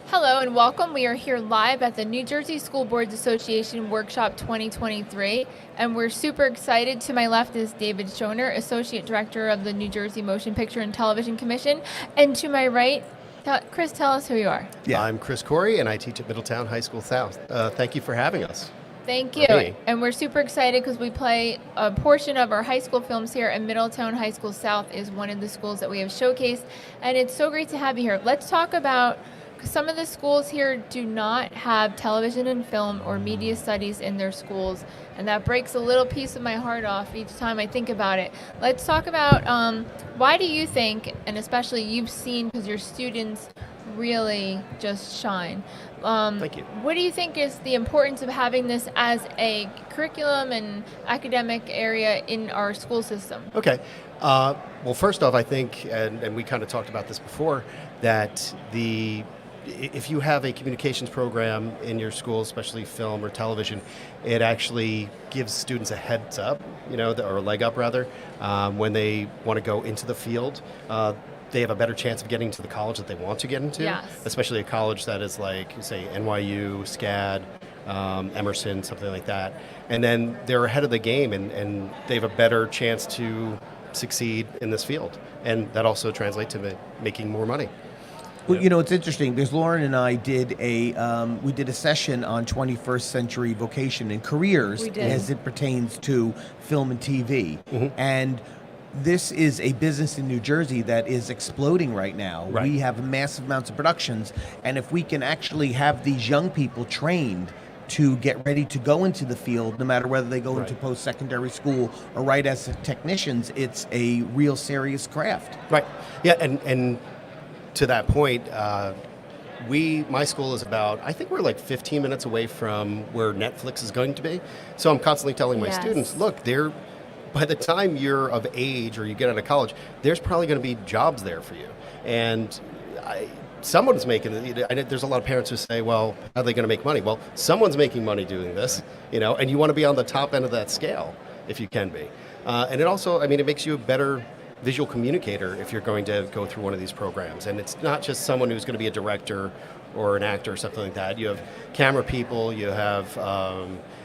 Hello and welcome. We are here live at the New Jersey School Boards Association Workshop 2023, and we're super excited. To my left is David Schoner, Associate Director of the New Jersey Motion Picture and Television Commission, and to my right, Chris, tell us who you are. Yeah, I'm Chris Corey, and I teach at Middletown High School South. Thank you for having us. Thank you. And we're super excited because we play a portion of our high school films here, and Middletown High School South is one of the schools that we have showcased, and it's so great to have you here. Let's talk about, some of the schools here do not have television and film or media studies in their schools, and that breaks a little piece of my heart off each time I think about it. Let's talk about why do you think, and especially you've seen, because your students really just shine. Thank you. What do you think is the importance of having this as a curriculum and academic area in our school system? Okay. Well, first off, I think, and we kind of talked about this before, that if you have a communications program in your school, especially film or television, it actually gives students a heads up, or a leg up rather, when they want to go into the field. They have a better chance of getting to the college that they want to get into, yes. Especially a college that is like, say, NYU, SCAD, Emerson, something like that. And then they're ahead of the game, and they have a better chance to succeed in this field. And that also translates to making more money. Well, it's interesting because Lauren and I did a session on 21st century vocation and careers as it pertains to film and TV. Mm-hmm. And this is a business in New Jersey that is exploding right now. Right. We have massive amounts of productions, and if we can actually have these young people trained to get ready to go into the field, no matter whether they go into post-secondary school or right as technicians, it's a real serious craft. Right. Yeah, and to that point, my school is about, I think we're like 15 minutes away from where Netflix is going to be. So I'm constantly telling my students, look, by the time you're of age or you get out of college, there's probably going to be jobs there for you. And someone's making it. There's a lot of parents who say, well, how are they going to make money? Well, someone's making money doing this, and you want to be on the top end of that scale if you can be. And it also, it makes you a better visual communicator if you're going to go through one of these programs. And it's not just someone who's going to be a director or an actor or something like that. You have camera people, you have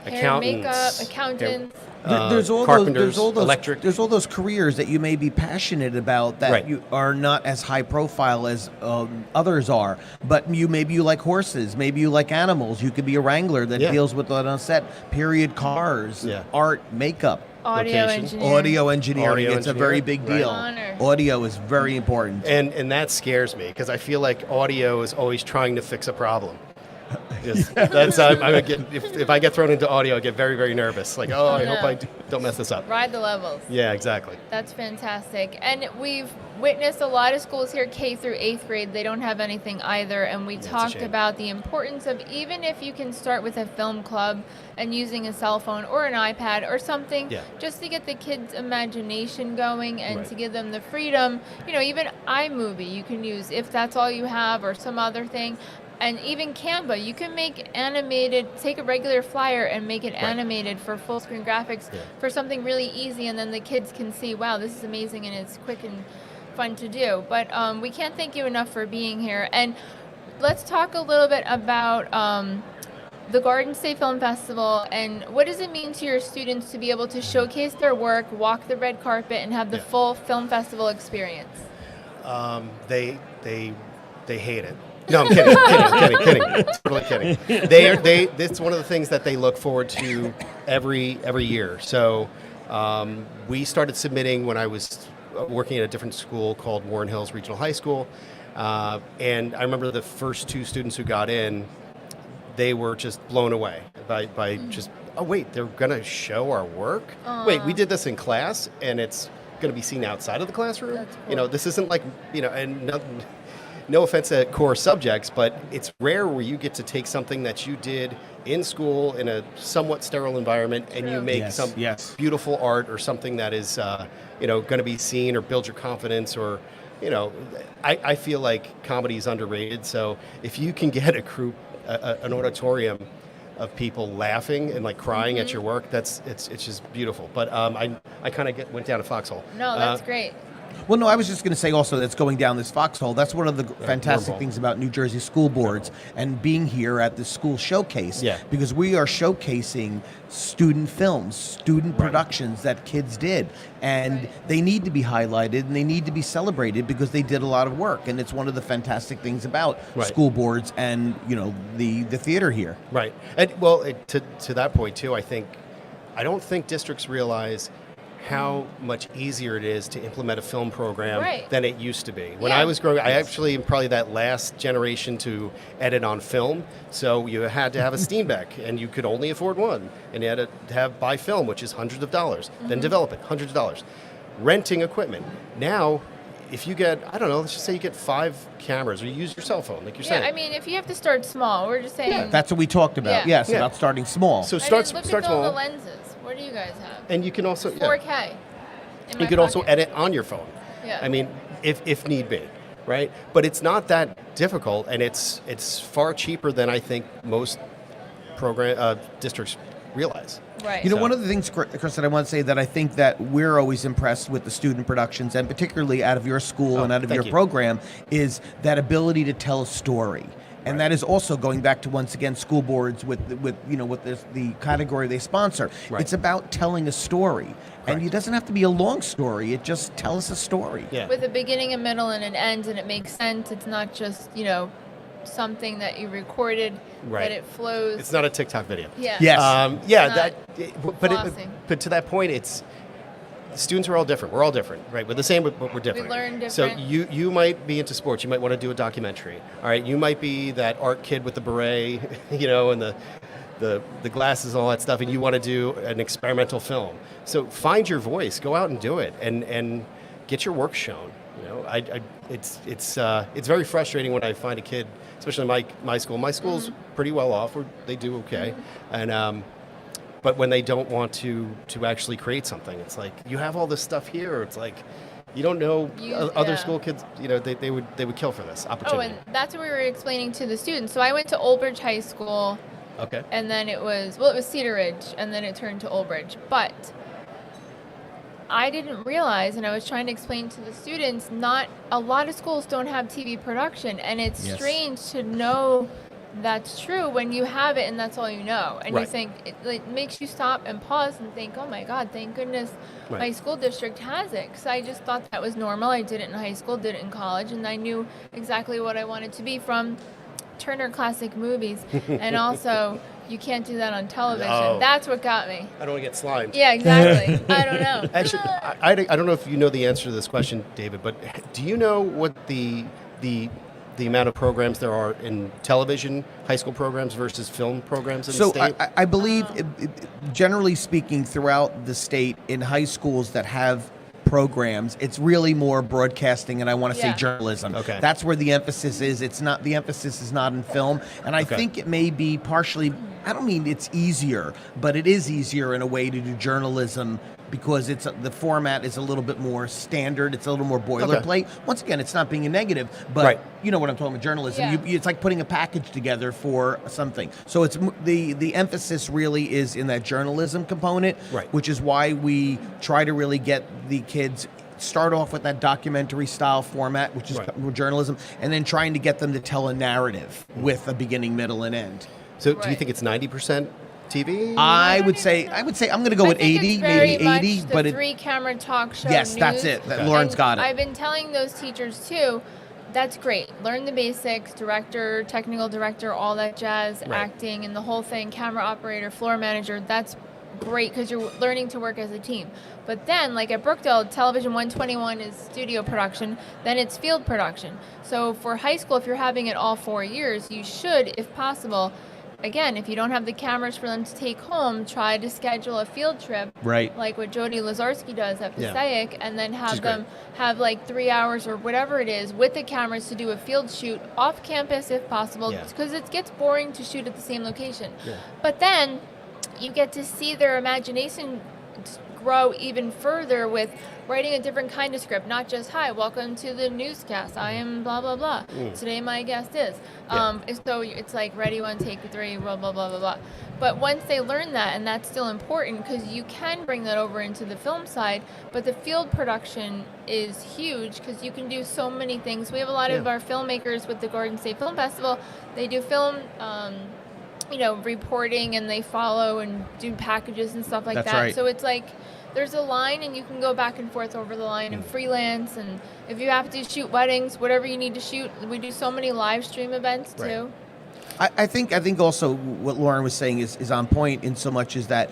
accountants, makeup, accountants. There's all carpenters, those electric. There's all those careers that you may be passionate about that you are not as high profile as others are. But maybe you like horses, maybe you like animals. You could be a wrangler that deals with that on set. Period cars, art, makeup. Audio engineering. It's a very big deal. Audio is very important. And that scares me because I feel like audio is always trying to fix a problem. That's if I get thrown into audio, I get very, very nervous. Like, I hope I don't mess this up. Ride the levels. Yeah, exactly. That's fantastic. And we've witnessed a lot of schools here, K through 8th grade, they don't have anything either. And we talked about the importance of, even if you can start with a film club and using a cell phone or an iPad or something, just to get the kids' imagination going and to give them the freedom. Even iMovie you can use if that's all you have, or some other thing. And even Canva, you can make take a regular flyer and make it animated for full screen graphics for something really easy, and then the kids can see, wow, this is amazing and it's quick and fun to do. But we can't thank you enough for being here. And let's talk a little bit about the Garden State Film Festival, and what does it mean to your students to be able to showcase their work, walk the red carpet, and have the full film festival experience? They hate it. No, I'm kidding. Totally kidding. It's one of the things that they look forward to every year. So we started submitting when I was working at a different school called Warren Hills Regional High School. And I remember the first two students who got in, they were just blown away by just, oh, wait, they're going to show our work? Wait, we did this in class, and it's going to be seen outside of the classroom? That's cool. This isn't like, and no offense at core subjects, but it's rare where you get to take something that you did in school in a somewhat sterile environment and you make some beautiful art or something that is, going to be seen or build your confidence or, I feel like comedy is underrated. So if you can get a group, an auditorium of people laughing and like crying at your work, it's just beautiful. But I kind of went down a foxhole. No, that's great. Well, no, I was just going to say also that's going down this foxhole. That's one of the fantastic wormhole. things about New Jersey school boards and being here at the school showcase. Yeah. Because we are showcasing student films, student productions that kids did. And they need to be highlighted and they need to be celebrated because they did a lot of work. And it's one of the fantastic things about school boards and, the theater here. Right. And well, to that point too, I don't think districts realize how much easier it is to implement a film program than it used to be. When I was growing, I actually am probably that last generation to edit on film. So you had to have a Steenbeck, and you could only afford one, and you had to buy film, which is hundreds of dollars. Then develop it, hundreds of dollars. Renting equipment. Now, if you get, I don't know, let's just say you get 5 cameras, or you use your cell phone, like you're saying. Yeah, I mean, if you have to start small, we're just saying. That's what we talked about. Yes, about starting small. So I start mean, look start at all small. the lenses. What do you guys have? And you can also 4K. You could also edit on your phone. Yeah. I mean, if need be, right? But it's not that difficult, and it's far cheaper than I think most districts realize. Right. One of the things, Chris, that I want to say that I think that we're always impressed with the student productions, and particularly out of your school and out of your program, is that ability to tell a story. And that is also going back to, once again, school boards with the category they sponsor. Right. It's about telling a story. And it doesn't have to be a long story. It just tell us a story. Yeah. With a beginning, a middle, and an end, and it makes sense. It's not just, something that you recorded, that it flows. It's not a TikTok video. Yeah. Yes. But to that point, it's students are all different. We're all different, right? We're the same, but we're different. We learn different. So you might be into sports. You might want to do a documentary. All right. You might be that art kid with the beret, and the glasses and all that stuff, and you want to do an experimental film. So find your voice. Go out and do it, and get your work shown. It's very frustrating when I find a kid, especially in my school. My school's pretty well off. They do okay, and but when they don't want to actually create something, it's like you have all this stuff here. It's like you don't know other school kids. They would kill for this opportunity. Oh, and that's what we were explaining to the students. So I went to Old Bridge High School. Okay. And then it was Cedar Ridge, and then it turned to Old Bridge. But I didn't realize, and I was trying to explain to the students, not a lot of schools don't have TV production, and it's strange to know that's true when you have it and that's all you know. And you think, it makes you stop and pause and think, oh my God, thank goodness my school district has it. Because I just thought that was normal. I did it in high school, did it in college, and I knew exactly what I wanted to be from Turner Classic Movies. And also, you can't do that on television. No. That's what got me. I don't want to get slimed. Yeah, exactly. I don't know. Actually, I don't know if you know the answer to this question, David, but do you know what the amount of programs there are in television, high school programs versus film programs in the state? So I believe, generally speaking, throughout the state, in high schools that have programs, it's really more broadcasting, and I want to say journalism. Okay. That's where the emphasis is. The emphasis is not in film, and I think it may be partially, I don't mean it's easier, but it is easier in a way to do journalism because the format is a little bit more standard. It's a little more boilerplate. Once again, it's not being a negative, but you know what I'm talking about, journalism. Yeah. It's like putting a package together for something. So it's the emphasis really is in that journalism component, which is why we try to really get the kids start off with that documentary style format, which is journalism, and then trying to get them to tell a narrative with a beginning, middle, and end. So do you think it's 90% TV? I would say I'm going to go with 80, maybe 80, but but the 3-camera talk show. Yes, news. that's it. Lauren's got it. I've been telling those teachers too. That's great. Learn the basics, director, technical director, all that jazz, acting, and the whole thing, camera operator, floor manager. That's great because you're learning to work as a team. But then, like at Brookdale, Television 121 is studio production, then it's field production. So for high school, if you're having it all 4 years, you should, if possible, again, if you don't have the cameras for them to take home, try to schedule a field trip, like what Jody Lazarski does at Passaic, and then have them have like 3 hours or whatever it is with the cameras to do a field shoot off campus if possible, because it gets boring to shoot at the same location. But then you get to see their imagination grow even further with writing a different kind of script, not just, hi, welcome to the newscast, I am blah, blah, blah. Today my guest is. So it's like, ready, one, take three, blah, blah, blah, blah, blah. But once they learn that, and that's still important, because you can bring that over into the film side, but the field production is huge, because you can do so many things. We have a lot of our filmmakers with the Garden State Film Festival. They do film reporting, and they follow and do packages and stuff like That's that. right. So it's like there's a line, and you can go back and forth over the line and freelance. And if you have to shoot weddings, whatever you need to shoot, we do so many live stream events too. I think also what Lauren was saying is on point in so much as that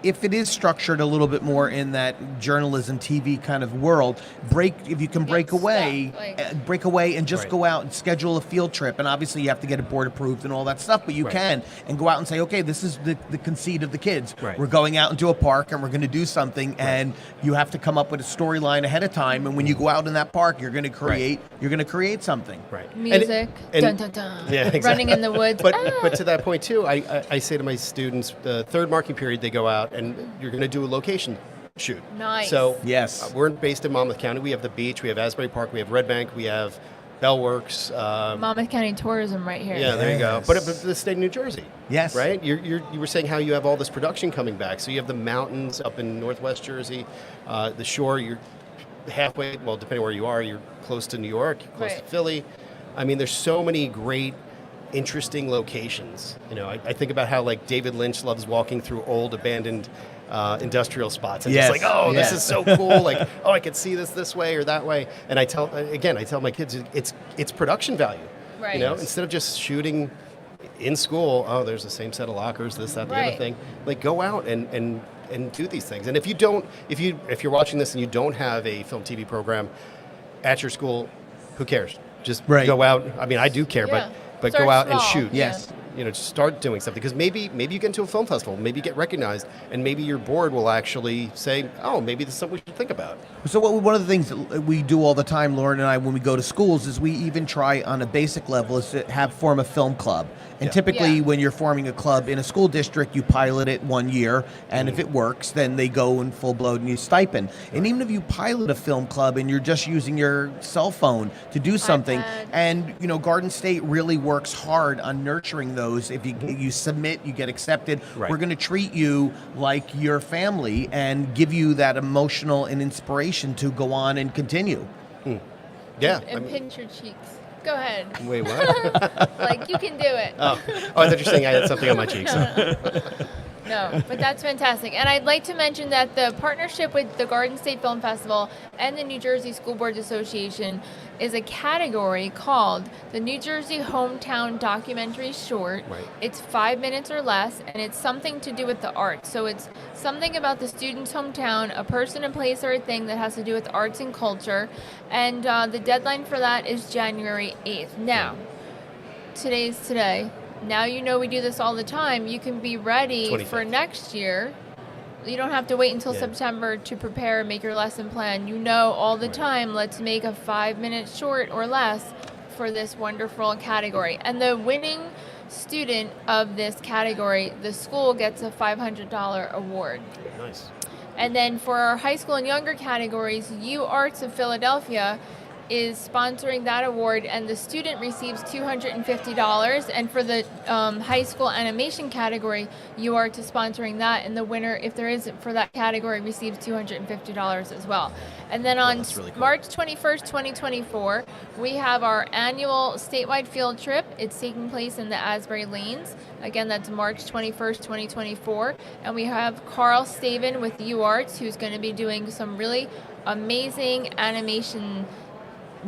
if it is structured a little bit more in that journalism TV kind of world, if you can break away and just go out and schedule a field trip, and obviously you have to get it board approved and all that stuff, but you can, and go out and say, okay, this is the conceit of the kids. We're going out into a park and we're going to do something, and you have to come up with a storyline ahead of time, and when you go out in that park, you're going to create something. Music, dun dun dun. Yeah, exactly. Running in the woods. But to that point too, I say to my students, the third marking period, they go out and you're going to do a location shoot. Nice. So yes, we're based in Monmouth County. We have the beach, we have Asbury Park, we have Red Bank, we have Bellworks. Monmouth County tourism right here. Yeah, there you go. But the state of New Jersey. Yes. Right? You were saying how you have all this production coming back. So you have the mountains up in Northwest Jersey, the shore. You're halfway. Well, depending where you are, you're close to New York, you're close to Philly. I mean, there's so many great, interesting locations. I think about how like David Lynch loves walking through old abandoned industrial spots and just like, this is so cool. Like, I could see this way or that way. And I tell my kids, it's production value. Right. Instead of just shooting in school, there's the same set of lockers, this, that, the other thing. Like, go out and do these things. And if you're watching this and you don't have a film TV program at your school, who cares? Just go out. I mean, I do care, but Start go out small. and shoot. Yes. Just start doing something, because maybe you get into a film festival, maybe you get recognized, and maybe your board will actually say, maybe this is something we should think about. So one of the things that we do all the time, Lauren and I, when we go to schools, is we even try on a basic level is to form a film club. And typically when you're forming a club in a school district, you pilot it 1 year, and if it works, then they go in full-blown and use stipend. And even if you pilot a film club and you're just using your cell phone to do something, and Garden State really works hard on nurturing those. If you submit, you get accepted. We're going to treat you like your family and give you that emotional and inspiration to go on and continue. Yeah. And pinch your cheeks. Go ahead. Wait, what? Like, you can do it. I thought you were saying I had something on my cheeks. No, but that's fantastic. And I'd like to mention that the partnership with the Garden State Film Festival and the New Jersey School Boards Association is a category called the New Jersey Hometown Documentary Short. It's 5 minutes or less, and it's something to do with the arts. So it's something about the student's hometown, a person, a place, or a thing that has to do with arts and culture. And the deadline for that is January 8th. Now, today's today. Now we do this all the time. You can be ready 25th. For next year. You don't have to wait until September to prepare and make your lesson plan. All the time, let's make a 5-minute short or less for this wonderful category. And the winning student of this category, the school gets a $500 award. Nice. And then for our high school and younger categories, U Arts of Philadelphia is sponsoring that award, and the student receives $250. And for the high school animation category, you are sponsoring that, and the winner, if there is for that category, receives $250 as well. And then on really cool. March 21st, 2024, we have our annual statewide field trip. It's taking place in the Asbury Lanes. Again, that's March 21st, 2024. And we have Carl Staven with UArts, who's going to be doing some really amazing animation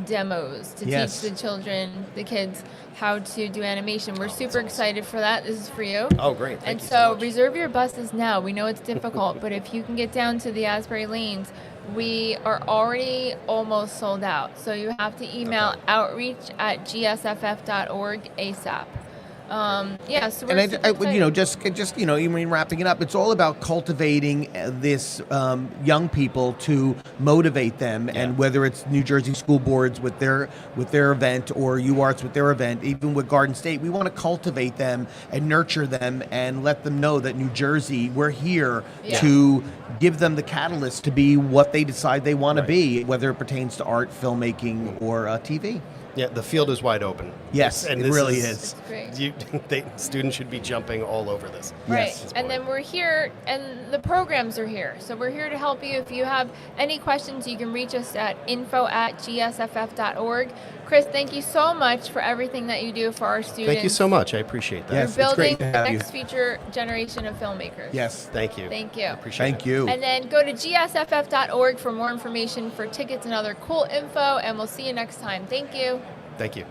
demos to teach the children, the kids, how to do animation. We're super excited for that. This is for you. Oh, great. Thank you so much. Reserve your buses now. We know it's difficult, but if you can get down to the Asbury Lanes, we are already almost sold out. So you have to email outreach@gsff.org ASAP. Yeah, so we're And super I, excited. just even wrapping it up, it's all about cultivating this young people to motivate them, and whether it's New Jersey school boards with their event, or UArts with their event, even with Garden State, we want to cultivate them and nurture them and let them know that New Jersey, we're here to give them the catalyst to be what they decide they want to be, whether it pertains to art, filmmaking, or TV. Yeah, the field is wide open. Yes, and it this really It's great. Students should be jumping all over this. Right. Yes. And then we're here, and the programs are here. So we're here to help you. If you have any questions, you can reach us at info@gsff.org. Chris, thank you so much for everything that you do for our students. Thank you so much. I appreciate that. Yes. You're it's building great to the have you. next future generation of filmmakers. Yes. Thank you. Thank you. Appreciate Thank it. you. And then go to gsff.org for more information for tickets and other cool info, and we'll see you next time. Thank you. Thank you.